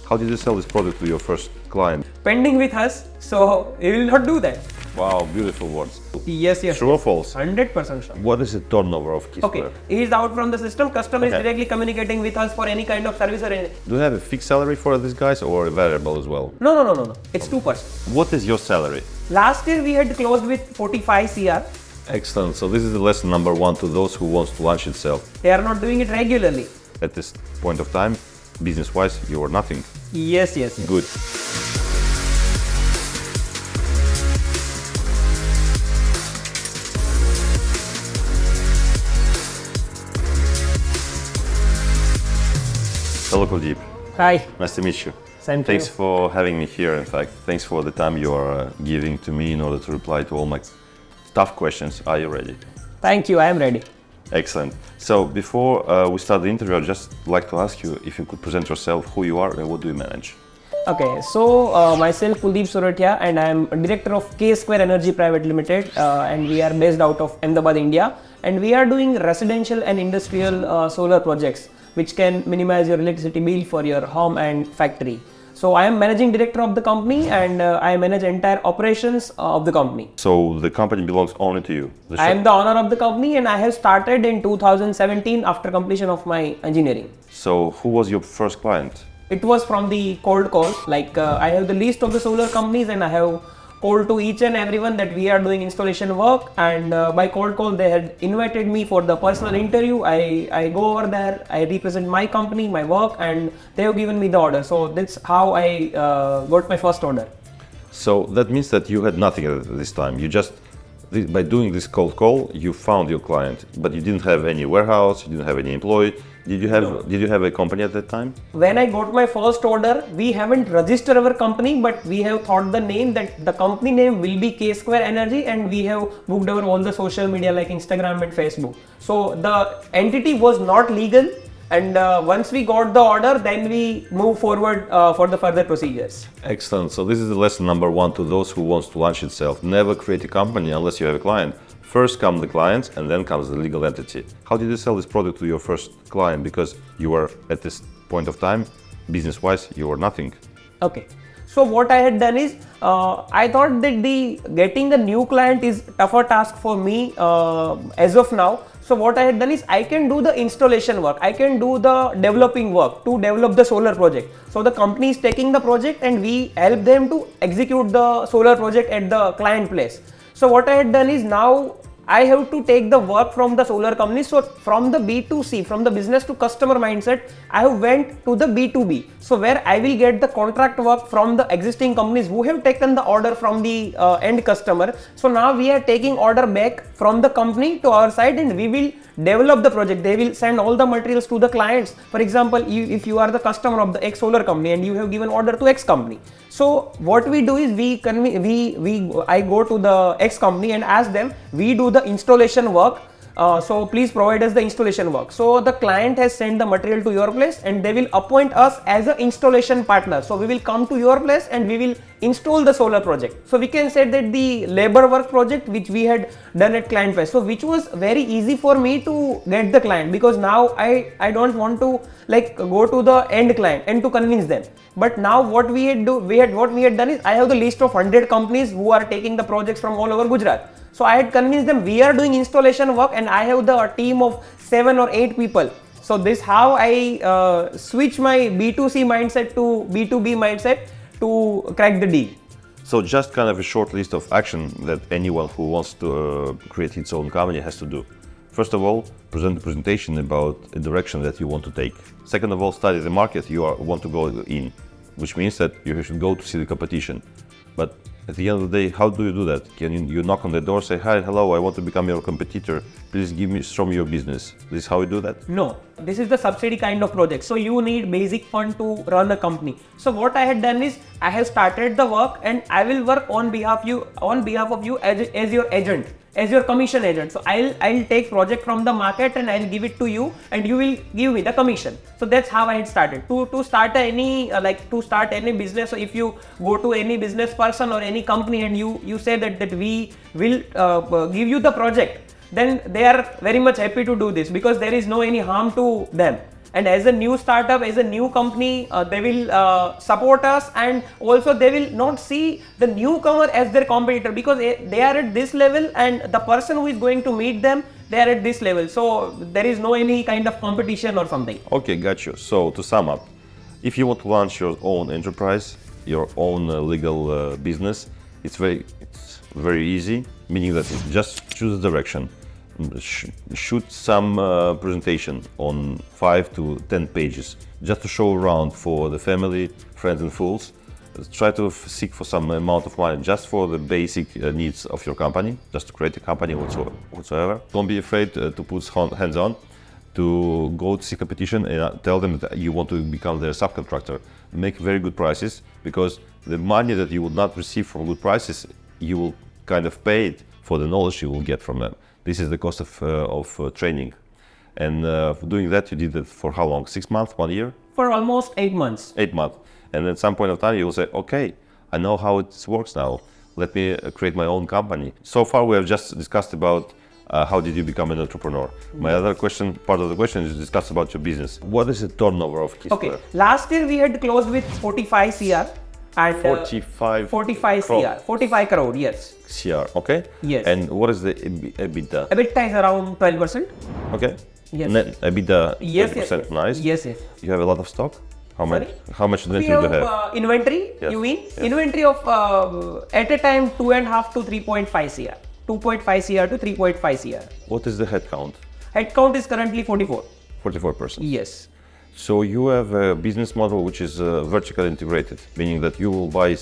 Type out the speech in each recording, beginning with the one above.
How did you sell this product to your first client? Pending with us, so he will not do that. Wow, beautiful words. Yes. True or false? 100% sure. What is the turnover of Ksquare? Okay, he is out from the system. Customer is directly communicating with us for any kind of service or anything. Do you have a fixed salary for these guys or a variable as well? No. It's 2%. What is your salary? Last year we had closed with 45 CR. Excellent. So this is the lesson number one to those who wants to launch itself. They are not doing it regularly. At this point of time, business-wise, you are nothing. Yes. Good. Hello, Kuldeep. Hi. Nice to meet you. Same to Thanks you. for having me here. In fact, thanks for the time you are giving to me in order to reply to all my tough questions. Are you ready? Thank you. I am ready. Excellent. So before we start the interview, I'd just like to ask you if you could present yourself, who you are and what do you manage? Okay, so myself Kuldeep Suratia and I am director of Ksquare Energy Private Limited and we are based out of Ahmedabad, India, and we are doing residential and industrial solar projects which can minimize your electricity bill for your home and factory. So I am managing director of the company and I manage entire operations of the company. So the company belongs only to you? I am the owner of the company and I have started in 2017 after completion of my engineering. So who was your first client? It was from the cold call, like I have the list of the solar companies and I have called to each and everyone that we are doing installation work, and by cold call they had invited me for the personal interview. I go over there, I represent my company, my work, and they have given me the order. So that's how I got my first order. So that means that you had nothing at this time. You just, by doing this cold call, you found your client, but you didn't have any warehouse, you didn't have any employee. Did you have a company at that time? When I got my first order, we haven't registered our company, but we have thought the name that the company name will be Ksquare Energy, and we have booked our all the social media like Instagram and Facebook. So the entity was not legal, and once we got the order, then we move forward for the further procedures. Excellent. So this is the lesson number one to those who wants to launch itself. Never create a company unless you have a client. First come the clients and then comes the legal entity. How did you sell this product to your first client? Because you were at this point of time, business-wise, you were nothing. Okay. So what I had done is, I thought that getting the new client is tougher task for me as of now. So what I had done is I can do the installation work, I can do the developing work to develop the solar project. So the company is taking the project and we help them to execute the solar project at the client place. So what I had done is now I have to take the work from the solar company. So from the B2C, from the business to customer mindset, I have went to the B2B. So where I will get the contract work from the existing companies who have taken the order from the end customer. So now we are taking order back from the company to our side and we will develop the project. They will send all the materials to the clients. For example, if you are the customer of the X solar company and you have given order to X company. So what we do is I go to the X company and ask them, we do the installation work. So please provide us the installation work. So the client has sent the material to your place and they will appoint us as an installation partner. So we will come to your place and we will install the solar project. So we can say that the labor work project which we had done at client place. So which was very easy for me to get the client, because now I don't want to like go to the end client and to convince them. But now what we had done is I have the list of 100 companies who are taking the projects from all over Gujarat. So I had convinced them we are doing installation work and I have the team of 7 or 8 people. So this how I switch my B2C mindset to B2B mindset to crack the deal. So just kind of a short list of action that anyone who wants to create its own company has to do. First of all, present a presentation about a direction that you want to take. Second of all, study the market you want to go in, which means that you should go to see the competition. But at the end of the day, how do you do that? Can you knock on the door, say, hi, hello, I want to become your competitor. Please show me your business. This is how you do that? No, this is the subsidy kind of project. So you need basic fund to run a company. So what I had done is I have started the work and I will work on behalf of you as your agent, as your commission agent. So I'll take project from the market and I'll give it to you and you will give me the commission. So that's how I had started. To start any business. So if you go to any business person or any company and you say that we will give you the project, then they are very much happy to do this because there is no any harm to them. and as a new startup, as a new company, they will support us, and also they will not see the newcomer as their competitor, because they are at this level and the person who is going to meet them, they are at this level. So there is no any kind of competition or something. Okay, got you. So to sum up, if you want to launch your own enterprise, your own legal business, it's very easy, meaning that you just choose a direction, shoot some presentation on 5 to 10 pages, just to show around for the family, friends and fools. Try to seek for some amount of money just for the basic needs of your company, just to create a company whatsoever. Don't be afraid to put hands on, to go to see competition and tell them that you want to become their subcontractor. Make very good prices, because the money that you would not receive from good prices, you will kind of pay it for the knowledge you will get from them. This is the cost of training. And for doing that, you did it for how long? 6 months, 1 year? For almost 8 months. 8 months. And at some point of time, you will say, okay, I know how it works now. Let me create my own company. So far, we have just discussed about how did you become an entrepreneur. My other question, part of the question, is discuss about your business. What is the turnover of Ksquare? Okay, last year we had closed with 45 CR. And 45 CR, 45 crore, yes. CR, okay? Yes. And what is the EBITDA? EBITDA is around 12%. Okay. Yes. Net EBITDA, Yes, 20%, yes. nice. Yes, yes. You have a lot of stock? How much? Sorry? How much We inventory do have you have? inventory, Yes. you mean? Yes. Inventory of at a time 2.5 to 3.5 CR. 2.5 CR to 3.5 CR. What is the headcount? Headcount is currently 44. 44%. Yes. So you have a business model which is vertically integrated, meaning that you will buy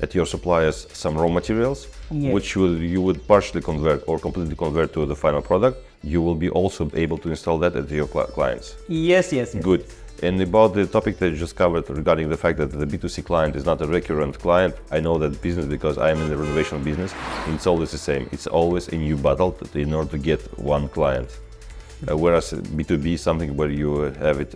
at your suppliers some raw materials, Yes. which you would partially convert or completely convert to the final product. You will be also able to install that at your clients. Yes, yes, yes. Good. And about the topic that you just covered regarding the fact that the B2C client is not a recurrent client, I know that business because I am in the renovation business. It's always the same. It's always a new battle in order to get one client. Whereas B2B is something where you have it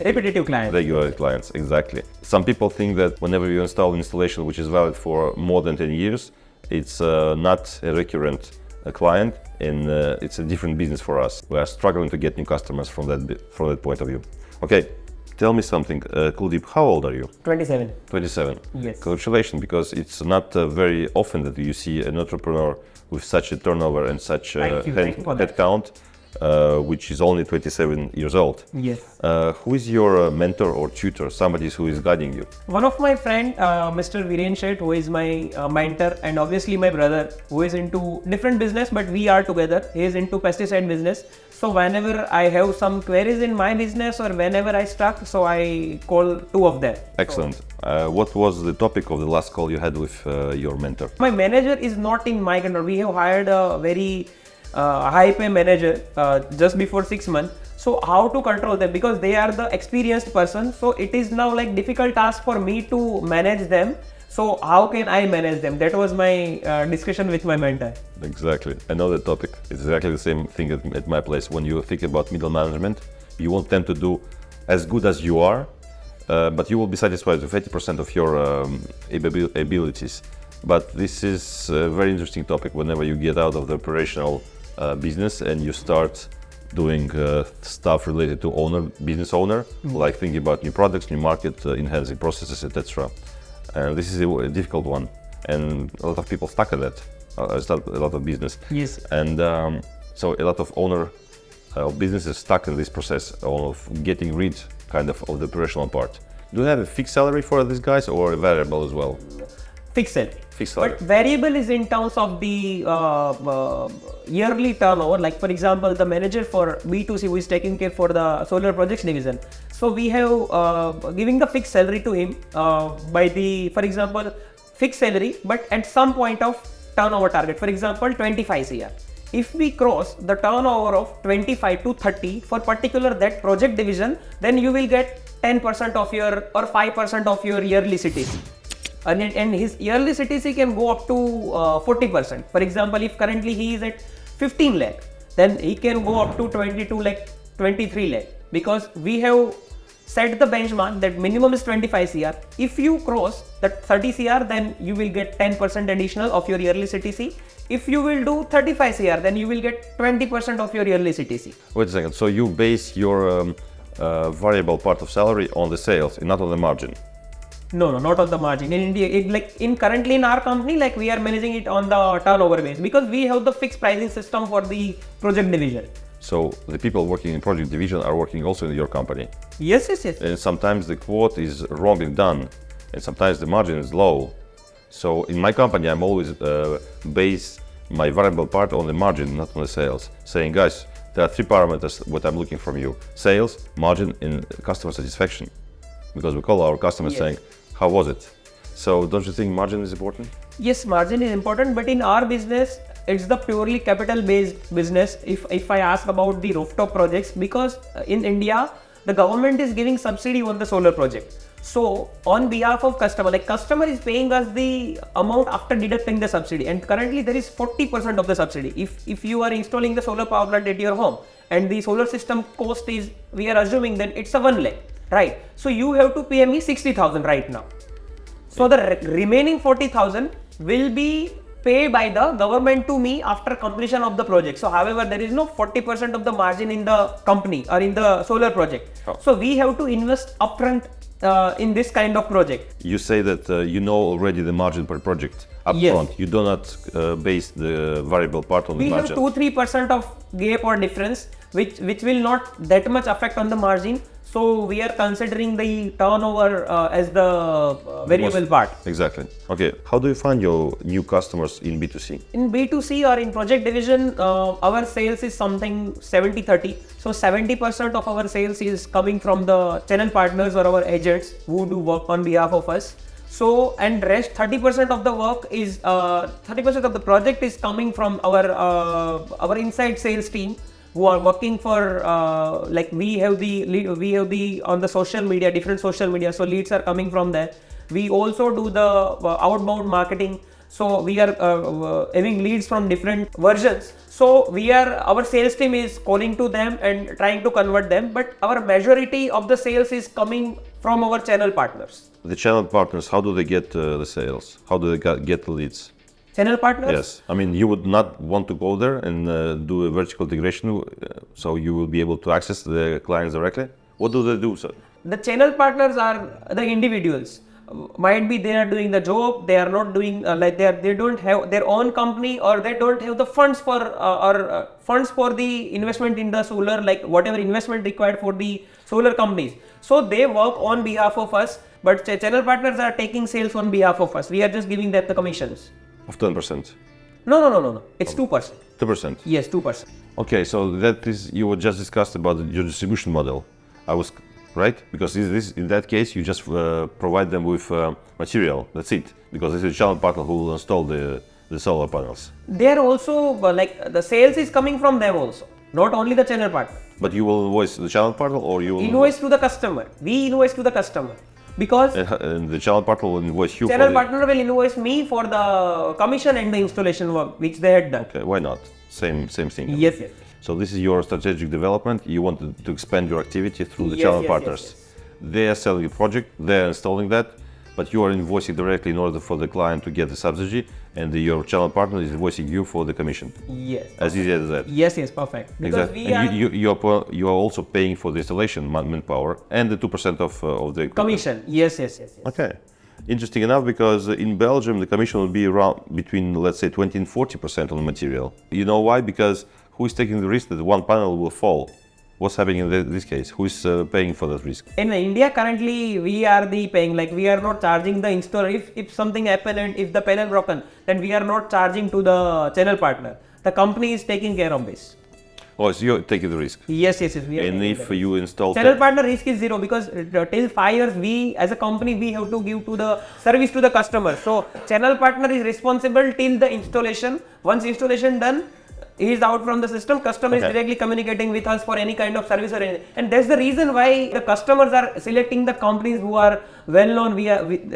Repetitive client. regular clients, exactly. Some people think that whenever you install an installation which is valid for more than 10 years, it's not a recurrent client, and it's a different business for us. We are struggling to get new customers from that point of view. Okay, tell me something, Kuldeep, how old are you? 27. 27. Yes. Congratulations, because it's not very often that you see an entrepreneur with such a turnover and such a Thank you for that. headcount, which is only 27 years old. Yes. Who is your mentor or tutor, somebody who is guiding you? One of my friend, Mr. Viren Shet, who is my mentor, and obviously my brother, who is into different business, but we are together. He is into pesticide business. So whenever I have some queries in my business or whenever I stuck, so I call two of them. Excellent. What was the topic of the last call you had with your mentor? My manager is not in my control. We have hired a very high pay manager just before 6 months. So how to control them, because they are the experienced person. So it is now like difficult task for me to manage them. So how can I manage them? That was my discussion with my mentor. Exactly. I know that topic. It's exactly the same thing at my place. When you think about middle management, you want them to do as good as you are, but you will be satisfied with 80% of your abilities. But this is a very interesting topic whenever you get out of the operational business and you start doing stuff related to business owner, like thinking about new products, new market, enhancing processes, etc. This is a difficult one, and a lot of people stuck at that. Start a lot of business. Yes. And so a lot of owner of businesses stuck in this process of getting rid kind of the operational part. Do you have a fixed salary for these guys or a variable as well? Fixed salary. Fixed salary. But variable is in terms of the yearly turnover. Like for example, the manager for B2C who is taking care for the solar projects division. So we have giving the fixed salary to him by the, for example, fixed salary, but at some point of turnover target. For example, 25 CR. If we cross the turnover of 25 to 30 for particular that project division, then you will get 10% of your or 5% of your yearly CTC. And his yearly CTC can go up to 40%. For example, if currently he is at 15 lakh, then he can go up to 22 lakh, 23 lakh, because we have set the benchmark that minimum is 25 CR. If you cross that 30 CR, then you will get 10% additional of your yearly CTC. If you will do 35 CR, then you will get 20% of your yearly CTC. Wait a second. So you base your variable part of salary on the sales and not on the margin. No, not on the margin. In India, currently in our company, like we are managing it on the turnover base because we have the fixed pricing system for the project division. So the people working in project division are working also in your company. Yes. And sometimes the quote is wrongly done, and sometimes the margin is low. So in my company, I'm always base my variable part on the margin, not on the sales. Saying, guys, there are three parameters what I'm looking from you: sales, margin, and customer satisfaction. Because we call our customers saying, how was it? So don't you think margin is important? Yes, margin is important, but in our business, it's the purely capital based business. If I ask about the rooftop projects, because in India, the government is giving subsidy on the solar project. So on behalf of customer, like customer is paying us the amount after deducting the subsidy, and currently there is 40% of the subsidy. If you are installing the solar power plant at your home and the solar system cost is, we are assuming then it's a 1 lakh, right? So you have to pay me 60,000 right now. So the remaining 40,000 will be paid by the government to me after completion of the project. So however, there is no 40% of the margin in the company or in the solar project. Oh. So we have to invest upfront in this kind of project. You say that you know already the margin per project Yes. upfront. You do not base the variable part on the We have margin. 2-3% of gap or difference, which will not that much affect on the margin. So we are considering the turnover as the variable part. Exactly. Okay. How do you find your new customers in B2C? In B2C or in project division, our sales is something 70-30. So 70% of our sales is coming from the channel partners or our agents who do work on behalf of us. So, and rest 30% of the work is 30% of the project is coming from our inside sales team, who are working for like we have the on the social media, different social media, so leads are coming from there. We also do the outbound marketing, so we are having leads from different versions. So our sales team is calling to them and trying to convert them, but our majority of the sales is coming from our channel partners. The channel partners, how do they get the sales? How do they get the leads? Channel partners? Yes, I mean, you would not want to go there and do a vertical integration, so you will be able to access the clients directly. What do they do, sir? The channel partners are the individuals. Might be they are doing the job, they are not doing they don't have their own company, or they don't have the funds for funds for the investment in the solar, like whatever investment required for the solar companies. So they work on behalf of us, but channel partners are taking sales on behalf of us. We are just giving them the commissions. Of 10%? No. It's 2%. 2%? Yes, 2%. Okay, so that is, you were just discussed about your distribution model. I was right, because in that case you just provide them with material. That's it, because this is a channel partner who will install the solar panels. They are also like the sales is coming from them also, not only the channel partner. But you will invoice the channel partner, or you will invoice to the customer. We invoice to the customer. Because and the channel partner will invoice you. Channel partner will invoice me for the commission and the installation work which they had done. Okay, why not? Same thing. Yes. So this is your strategic development. You want to expand your activity through the Yes, channel yes, partners. yes. They are selling a project, they are installing that, but you are invoicing directly in order for the client to get the subsidy, and your channel partner is invoicing you for the commission. Yes. As easy as that. Yes, perfect. Because Exactly. And you are also paying for the installation manpower and the 2% of the equipment. Commission. Yes. Okay. Interesting enough, because in Belgium the commission will be around between, let's say, 20 and 40% on the material. You know why? Because who is taking the risk that one panel will fall? What's happening in this case? Who is paying for that risk? In India currently we are the paying, like we are not charging the installer. If something happened and if the panel broken, then we are not charging to the channel partner. The company is taking care of this. Oh, so you're taking the risk. Yes. We are and if you install channel partner risk is zero, because till 5 years we as a company we have to give to the service to the customer. So channel partner is responsible till the installation. Once installation done, he is out from the system. Customer is directly communicating with us for any kind of service or anything. And that's the reason why the customers are selecting the companies who are well known.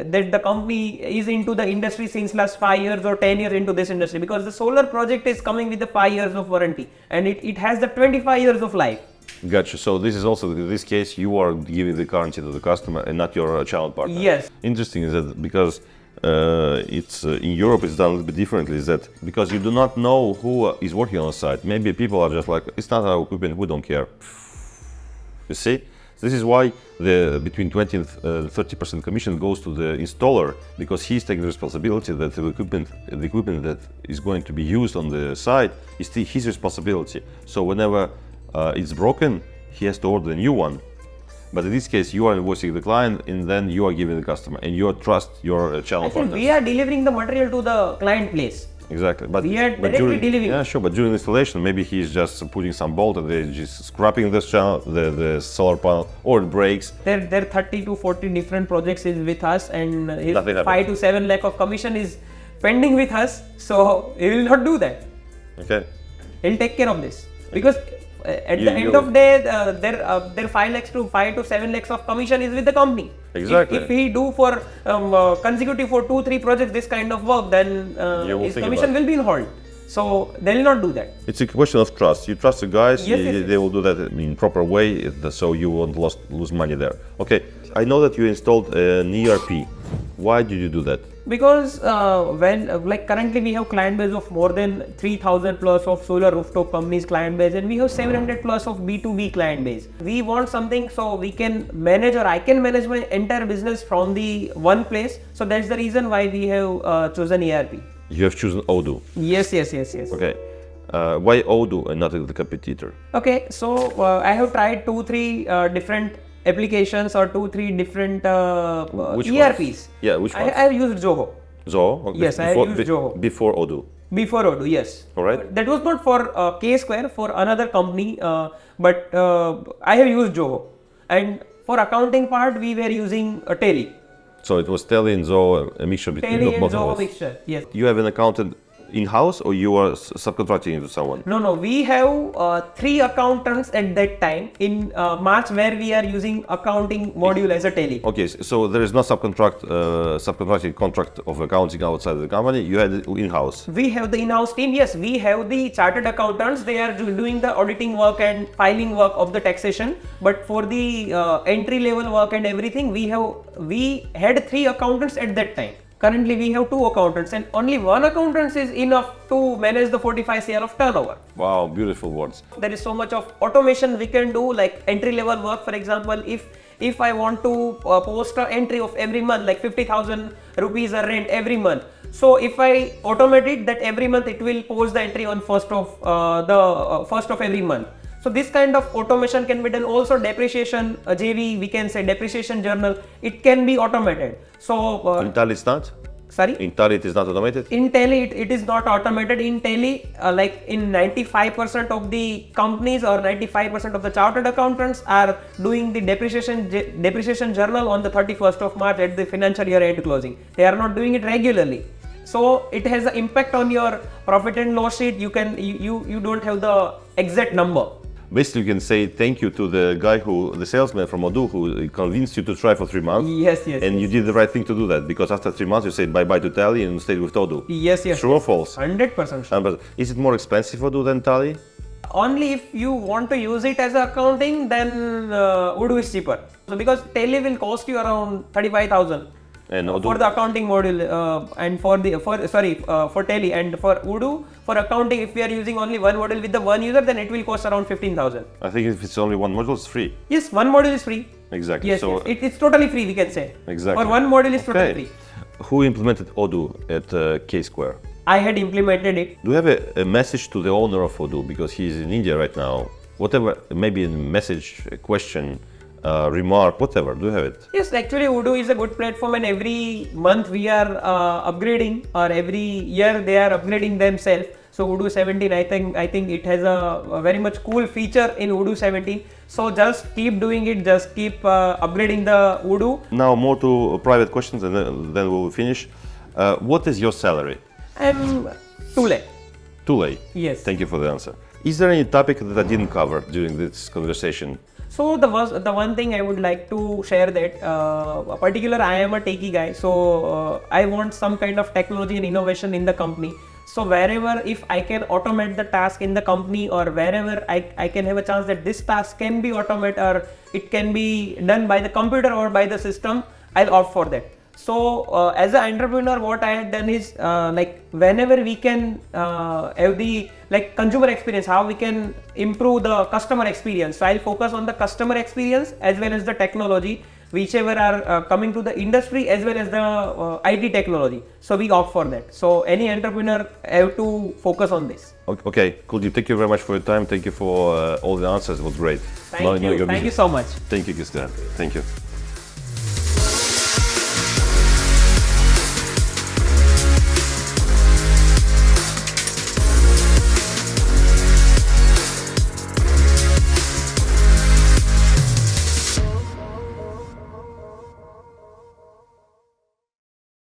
That the company is into the industry since last 5 years or 10 years into this industry, because the solar project is coming with the 5 years of warranty, and it has the 25 years of life. Gotcha. So this is also, in this case, you are giving the guarantee to the customer and not your channel partner. Yes. Interesting is that because it's in Europe it's done a little bit differently, is that because you do not know who is working on the site. Maybe people are just like, it's not our equipment, we don't care. You see? This is why the between 20 and 30% commission goes to the installer, because he's taking the responsibility that the equipment that is going to be used on the site is still his responsibility. So whenever it's broken, he has to order a new one. But in this case, you are invoicing the client, and then you are giving the customer, and you trust your channel Actually, partners. we are delivering the material to the client place. Exactly, but We are directly during, delivering. yeah, sure. But during installation, maybe he's just putting some bolt and they're just scrapping this channel, the solar panel, or it breaks. There 30 to 40 different projects is with us, and his Nothing happened. 5 to 7 lakh of commission is pending with us. So he will not do that. Okay. He'll take care of this, because at You- the end you- of day, their 5 to 7 lakhs of commission is with the company. Exactly. If he do for consecutive for 2-3 projects this kind of work, then You will his think commission about will be in hold. So they will not do that. It's a question of trust. You trust the guys, Yes, yes, they will do that in proper way, so you won't lose money there. Okay, I know that you installed an ERP. Why did you do that? Because when like currently we have client base of more than 3,000 plus of solar rooftop companies client base, and we have 700 plus of B2B client base. We want something so we can manage, or I can manage my entire business from the one place. So that's the reason why we have chosen ERP. You have chosen Odoo. Yes. Okay. Why Odoo and not the competitor? Okay, so I have tried 2-3 different applications or 2-3 different Which ERPs. ones? Yeah, which I ones? have used Zoho Zoho? Okay. Yes, I have used Zoho. Before Odoo. before Odoo, yes. All right. That was not for Ksquare, for another company, but I have used Zoho. And for accounting part, we were using Tally. So it was Tally and Zoho, a mixture between Tally and both of Zoho us. mixture, yes. You have an accountant in-house, or you are subcontracting it to someone? No, we have 3 accountants at that time in March, where we are using accounting module as a Tally. Okay, so there is no subcontracting contract of accounting outside the company. You had it in-house. We have the in-house team. Yes, we have the chartered accountants. They are doing the auditing work and filing work of the taxation. But for the entry-level work and everything, we had 3 accountants at that time. Currently, we have 2 accountants, and only 1 accountant is enough to manage the 45 CR of turnover. Wow, beautiful words. There is so much of automation we can do, like entry-level work. For example, if I want to post an entry of every month, like 50,000 rupees a rent every month. So if I automate it, that every month it will post the entry on first of every month. So this kind of automation can be done. Also depreciation, JV, we can say depreciation journal, it can be automated. So In Tally it's not? sorry? In Tally it is not automated? In Tally, it is not automated. In Tally, like in 95% of the companies or 95% of the chartered accountants are doing the depreciation journal on the 31st of March at the financial year end closing. They are not doing it regularly. So it has an impact on your profit and loss sheet. You don't have the exact number. Basically, you can say thank you to the guy the salesman from Odoo, who convinced you to try for 3 months. Yes. And you did the right thing to do that, because after 3 months you said bye-bye to Tally and stayed with Odoo. Yes. True or false? 100% sure. But is it more expensive Odoo than Tally? Only if you want to use it as accounting, then Odoo is cheaper. So because Tally will cost you around 35,000. And Odoo? For the accounting module and for Tally, and for Odoo, for accounting, if we are using only one module with the one user, then it will cost around 15,000. I think if it's only one module, it's free. Yes, one module is free. Exactly. Yes, So it's totally free, we can say. Exactly. Or one module is totally Okay. free. Who implemented Odoo at Ksquare? I had implemented it. Do you have a message to the owner of Odoo, because he's in India right now? Whatever, maybe a message, a question, remark, whatever. Do you have it? Yes, actually Odoo is a good platform, and every month we are upgrading, or every year they are upgrading themselves. So Odoo 17, I think it has a very much cool feature in Odoo 17. So just keep doing it, just keep upgrading the Odoo. Now more to private questions, and then we'll finish. What is your salary? I'm 2 lakh. 2 lakh. Yes. Thank you for the answer. Is there any topic that I didn't cover during this conversation? So the one thing I would like to share that particular I am a techie guy, so I want some kind of technology and innovation in the company. So wherever, if I can automate the task in the company, or wherever I can have a chance that this task can be automated, or it can be done by the computer or by the system, I'll opt for that. So as an entrepreneur, what I had done is like whenever we can have the like consumer experience, how we can improve the customer experience. So I'll focus on the customer experience as well as the technology, whichever are coming to the industry, as well as the IT technology. So we opt for that. So any entrepreneur have to focus on this. Okay, Kuldeep, thank you very much for your time. Thank you for all the answers. It was great. Thank you. Thank you so much. Thank you, Ksquare. Thank you.